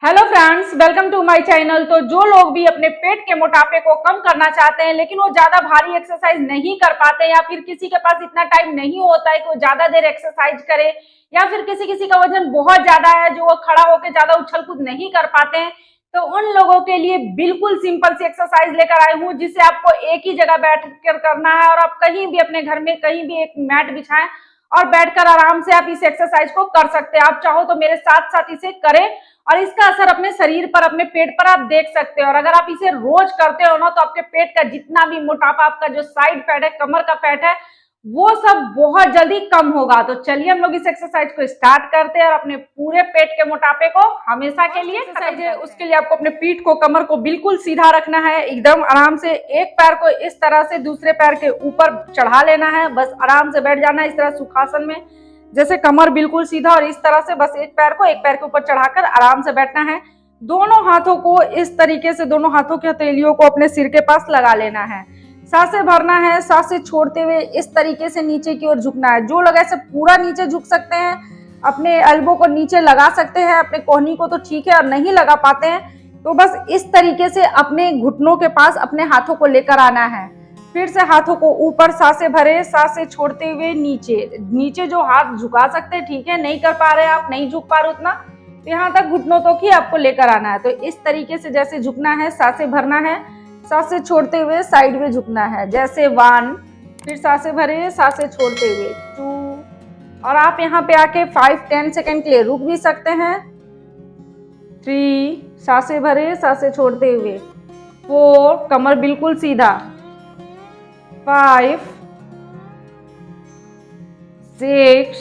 Hello friends, welcome to my channel. तो जो लोग भी अपने पेट के मोटापे को कम करना चाहते हैं लेकिन वो ज्यादा भारी एक्सरसाइज नहीं कर पाते या फिर किसी के पास इतना टाइम नहीं होता है कि वो ज्यादा देर एक्सरसाइज करे या फिर किसी किसी का वजन बहुत ज्यादा है जो वो खड़ा होकर ज्यादा उछल कूद नहीं कर पाते हैं, तो उन लोगों के लिए बिल्कुल सिंपल सी एक्सरसाइज लेकर आई हूँ जिसे आपको एक ही जगह बैठ कर करना है और आप कहीं भी अपने घर में कहीं भी एक मैट बिछाएं और बैठकर आराम से आप इस एक्सरसाइज को कर सकते हैं। आप चाहो तो मेरे साथ साथ इसे करें और इसका असर अपने शरीर पर, अपने पेट पर आप देख सकते हो। और अगर आप इसे रोज करते हो ना तो आपके पेट का जितना भी मोटापा, आपका जो साइड फैट है, कमर का फैट है, वो सब बहुत जल्दी कम होगा। तो चलिए हम लोग इस एक्सरसाइज को स्टार्ट करते हैं और अपने पूरे पेट के मोटापे को हमेशा के लिए एक्सरसाइज है। उसके लिए आपको अपने पीठ को, कमर को बिल्कुल सीधा रखना है, एकदम आराम से। एक पैर को इस तरह से दूसरे पैर के ऊपर चढ़ा लेना है, बस आराम से बैठ जाना है इस तरह सुखासन में, जैसे कमर बिल्कुल सीधा। और इस तरह से बस एक पैर को एक पैर के ऊपर चढ़ाकर आराम से बैठना है। दोनों हाथों को इस तरीके से, दोनों हाथों की हथेलियों को अपने सिर के पास लगा लेना है। सांसें भरना है, सांसें छोड़ते हुए इस तरीके से नीचे की ओर झुकना है। जो लोग ऐसे पूरा नीचे झुक सकते हैं, अपने एल्बो को नीचे लगा सकते हैं, अपने कोहनी को तो ठीक है, और नहीं लगा पाते हैं तो बस इस तरीके से अपने घुटनों के पास अपने हाथों को लेकर आना है। फिर से हाथों को ऊपर, सांसें भरे, सांसें छोड़ते हुए नीचे। नीचे जो हाथ झुका सकते हैं, ठीक है, नहीं कर पा रहे आप, नहीं झुक पा रहे उतना, तो यहाँ तक घुटनों तक ही आपको लेकर आना है। तो इस तरीके से जैसे झुकना है, सांसें भरना है, सांसें छोड़ते हुए साइड में झुकना है, जैसे 1, फिर सांसें भरे, सांसें छोड़ते हुए 2, और आप यहाँ पे आके 5-10 सेकेंड के लिए रुक भी सकते हैं। 3, सांसें भरे, सांसें छोड़ते हुए 4, कमर बिल्कुल सीधा, 5, 6,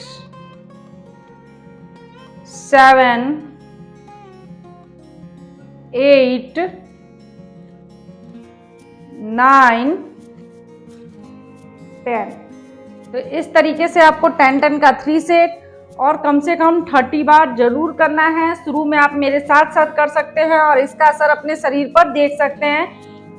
7, 8, 9, 10। तो इस तरीके से आपको 10-10 का 3 सेट और कम से कम 30 बार जरूर करना है। शुरू में आप मेरे साथ साथ कर सकते हैं और इसका असर अपने शरीर पर देख सकते हैं।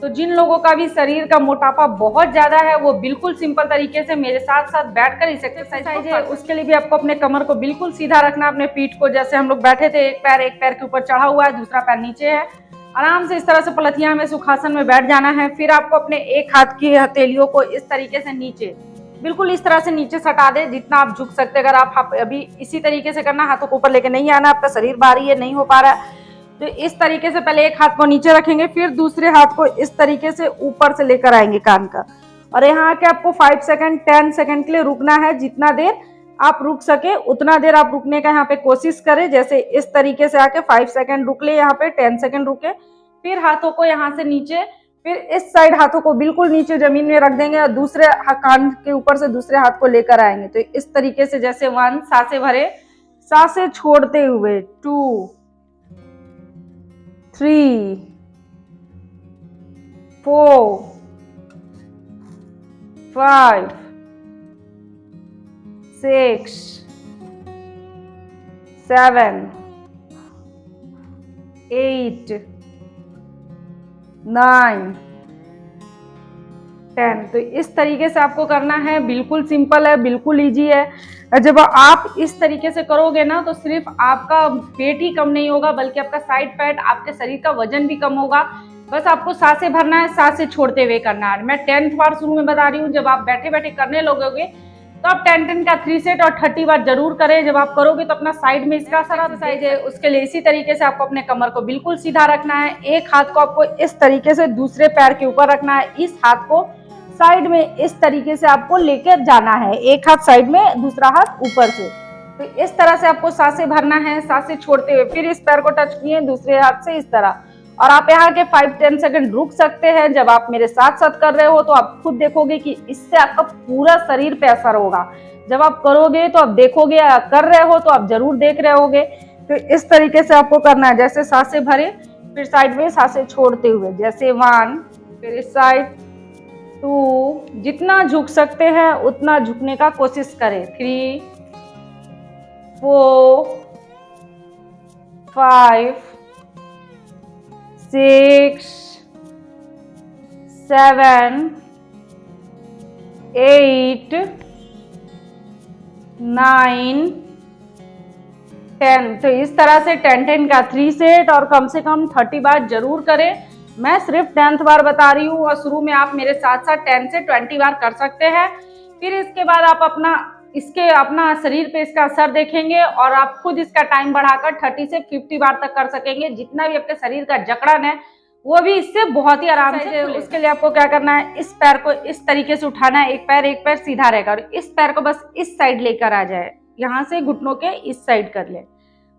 तो जिन लोगों का भी शरीर का मोटापा बहुत ज्यादा है वो बिल्कुल सिंपल तरीके से मेरे साथ साथ बैठकर इस एक्सरसाइज है। उसके लिए भी आपको अपने कमर को बिल्कुल सीधा रखना, अपने पीठ को, जैसे हम लोग बैठे थे, एक पैर के ऊपर चढ़ा हुआ है, दूसरा पैर नीचे है, आराम से इस तरह से पलथियां में सुखासन में बैठ जाना है। फिर आपको अपने एक हाथ की हथेलियों को इस तरीके से नीचे, बिल्कुल इस तरह से नीचे सटा दे जितना आप झुक सकते हैं। अगर आप अभी इसी तरीके से करना, हाथों को ऊपर लेके नहीं आना, आपका शरीर भारी है, नहीं हो पा रहा है, तो इस तरीके से पहले एक हाथ को नीचे रखेंगे, फिर दूसरे हाथ को इस तरीके से ऊपर से लेकर आएंगे कान का, और यहाँ आके आपको 5 सेकंड 10 सेकंड के लिए रुकना है। जितना देर आप रुक सके उतना देर आप रुकने का यहाँ पे कोशिश करें। जैसे इस तरीके से आके 5 सेकंड रुक ले, यहाँ पे 10 सेकंड रुके, फिर हाथों को यहाँ से नीचे, फिर इस साइड हाथों को बिल्कुल नीचे जमीन में रख देंगे और दूसरे कान के ऊपर से दूसरे हाथ को लेकर आएंगे। तो इस तरीके से जैसे 1, सांसें भरे, सांसें छोड़ते हुए 2, 3, 4, 5, 6, 7, 8, 9, 10। तो इस तरीके से आपको करना है। बिल्कुल सिंपल है, बिल्कुल इजी है। जब आप इस तरीके से करोगे ना तो सिर्फ आपका पेट ही कम नहीं होगा बल्कि आपका साइड फैट, आपके शरीर का वजन भी कम होगा। बस आपको सांसें भरना है, सांसें छोड़ते हुए करना है। मैं 10th बार शुरू में बता रही हूँ, जब आप बैठे बैठे करने लगोगे तो आप 10-10 का 3 सेट और 30 बार जरूर करें। जब आप करोगे तो अपना साइड में इसका सारा एक्सरसाइज है। उसके लिए इसी तरीके से आपको अपने कमर को बिल्कुल सीधा रखना है। एक हाथ को आपको इस तरीके से दूसरे पैर के ऊपर रखना है, इस हाथ को साइड में इस तरीके से आपको लेकर जाना है, एक हाथ साइड में, दूसरा हाथ ऊपर से। तो इस तरह से आपको सांसें भरना है, सांसें छोड़ते हुए। फिर इस पैर को टच किए दूसरे हाथ से इस तरह, और आप यहाँ के 5-10 सेकंड रुक सकते हैं। जब आप मेरे साथ साथ कर रहे हो तो आप खुद देखोगे कि इससे आपका पूरा शरीर पे असर होगा। जब आप करोगे तो आप देखोगे, कर रहे हो तो आप जरूर देख रहे होगे। तो इस तरीके से आपको करना है, जैसे सांसें भरे, फिर साइड में सांसें छोड़ते हुए, जैसे 1, फिर इस साइड 2, जितना झुक सकते हैं उतना झुकने का कोशिश करें। 3, 4, 5, 6, 7, 8, 9, 10। तो इस तरह से 10-10 का 3 सेट और कम से कम 30 बार जरूर करें। मैं सिर्फ 10th बार बता रही हूँ और शुरू में आप मेरे साथ साथ 10 से 20 बार कर सकते हैं। फिर इसके बाद आप अपना शरीर पे इसका असर देखेंगे और आप खुद इसका टाइम बढ़ाकर 30 से 50 बार तक कर सकेंगे। जितना भी आपके शरीर का जकड़न है वो भी इससे बहुत ही आराम से। उसके लिए आपको क्या करना है, इस पैर को इस तरीके से उठाना है, एक पैर सीधा रहेगा और इस पैर को बस इस साइड लेकर आ जाए, यहाँ से घुटनों के इस साइड कर ले।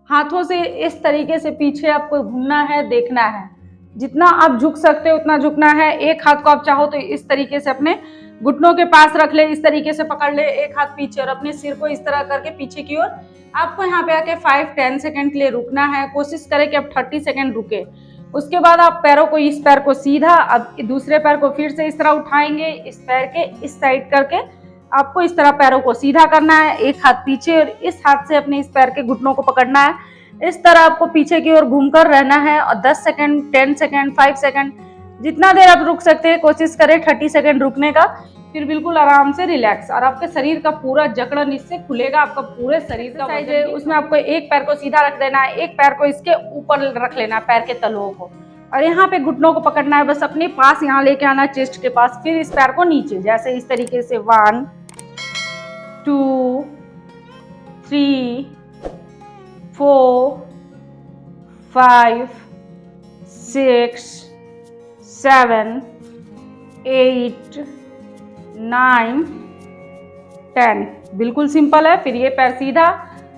हाथों से इस तरीके से पीछे आपको घूमना है, देखना है, जितना आप झुक सकते हो उतना झुकना है। एक हाथ को आप चाहो तो इस तरीके से अपने घुटनों के पास रख ले, इस तरीके से पकड़ ले, एक हाथ पीछे और अपने सिर को इस तरह करके पीछे की ओर आपको यहाँ पे आके 5-10 सेकंड के लिए रुकना है। कोशिश करें कि आप 30 सेकंड रुके। उसके बाद आप पैरों को, इस पैर को सीधा, अब दूसरे पैर को फिर से इस तरह उठाएंगे, इस पैर के इस साइड करके आपको इस तरह पैरों को सीधा करना है, एक हाथ पीछे और इस हाथ से अपने इस पैर के घुटनों को पकड़ना है। इस तरह आपको पीछे की ओर घूमकर रहना है और 10 सेकंड, 10 सेकंड, 5 सेकंड, जितना देर आप रुक सकते हैं कोशिश करें 30 सेकंड रुकने का। फिर बिल्कुल आराम से रिलैक्स और आपके शरीर का पूरा जकड़न इससे खुलेगा। आपका पूरे शरीर का वजन है, उसमें आपको एक पैर को सीधा रख देना है, एक पैर को इसके ऊपर रख लेना है, पैर के तलुओं को, और यहाँ पे घुटनों को पकड़ना है, बस अपने पास यहाँ लेके आना है चेस्ट के पास। फिर इस पैर को नीचे, जैसे इस तरीके से 1 2 3 4 5 6 7 8 9 10। बिल्कुल सिंपल है। फिर ये पैर सीधा,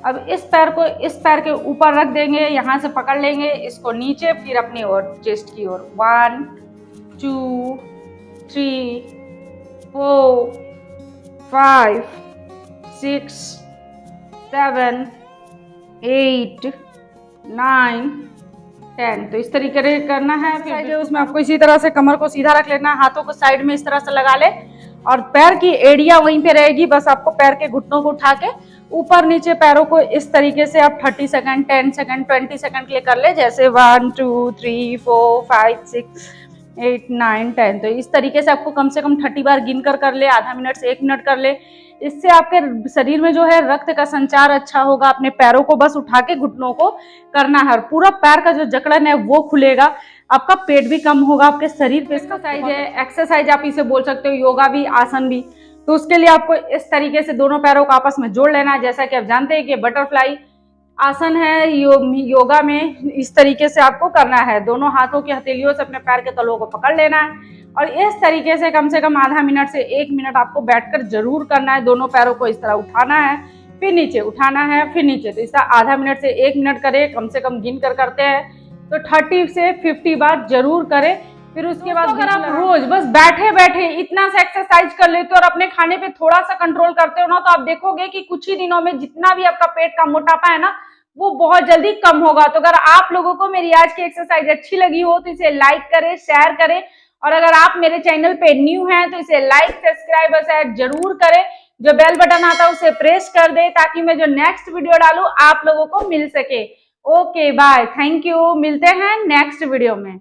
अब इस पैर को इस पैर के ऊपर रख देंगे, यहाँ से पकड़ लेंगे इसको नीचे, फिर अपनी ओर चेस्ट की ओर 1 2 3 4 5 6 7 8 9 10। तो इस तरीके से करना है। फिर उसमें आपको इसी तरह से कमर को सीधा रख लेना है, हाथों को साइड में इस तरह से लगा ले और पैर की एड़ियां वहीं पे रहेगी। बस आपको पैर के घुटनों को उठा के ऊपर नीचे पैरों को इस तरीके से आप 30 सेकंड, 10 सेकंड, 20 सेकंड के लिए कर ले, जैसे 1 2 3 4 5 6 8 9 10। तो इस तरीके से आपको कम से कम 30 बार गिन कर ले, आधा मिनट से 1 मिनट कर ले। इससे आपके शरीर में जो है रक्त का संचार अच्छा होगा। अपने पैरों को बस उठा के घुटनों को करना है और पूरा पैर का जो जकड़न है वो खुलेगा, आपका पेट भी कम होगा, आपके शरीर पे एक्सरसाइज है, एक्सरसाइज आप इसे बोल सकते हो, योगा भी, आसन भी। तो उसके लिए आपको इस तरीके से दोनों पैरों को आपस में जोड़ लेना है। जैसा कि आप जानते हैं कि बटरफ्लाई आसन है योगा में, इस तरीके से आपको करना है। दोनों हाथों की हथेलियों से अपने पैर के तलुओं को पकड़ लेना है और इस तरीके से कम आधा मिनट से 1 मिनट आपको बैठकर जरूर करना है। दोनों पैरों को इस तरह उठाना है, फिर नीचे उठाना है, फिर नीचे। तो इस तरह आधा मिनट से 1 मिनट करें, कम से कम गिन कर करते हैं तो 30 से 50 बार जरूर करें। फिर उसके बाद अगर आप रोज बस बैठे बैठे इतना सा एक्सरसाइज कर लेते हो और अपने खाने पे थोड़ा सा कंट्रोल करते हो ना, तो आप देखोगे कि कुछ ही दिनों में जितना भी आपका पेट का मोटापा है ना, वो बहुत जल्दी कम होगा। तो अगर आप लोगों को मेरी आज की एक्सरसाइज अच्छी लगी हो तो इसे लाइक करें, शेयर करें, और अगर आप मेरे चैनल पे न्यू हैं तो इसे लाइक, सब्सक्राइब और शेयर जरूर करें। जो बेल बटन आता है उसे प्रेस कर दे ताकि मैं जो नेक्स्ट वीडियो डालूं आप लोगों को मिल सके। ओके बाय, थैंक यू, मिलते हैं नेक्स्ट वीडियो में।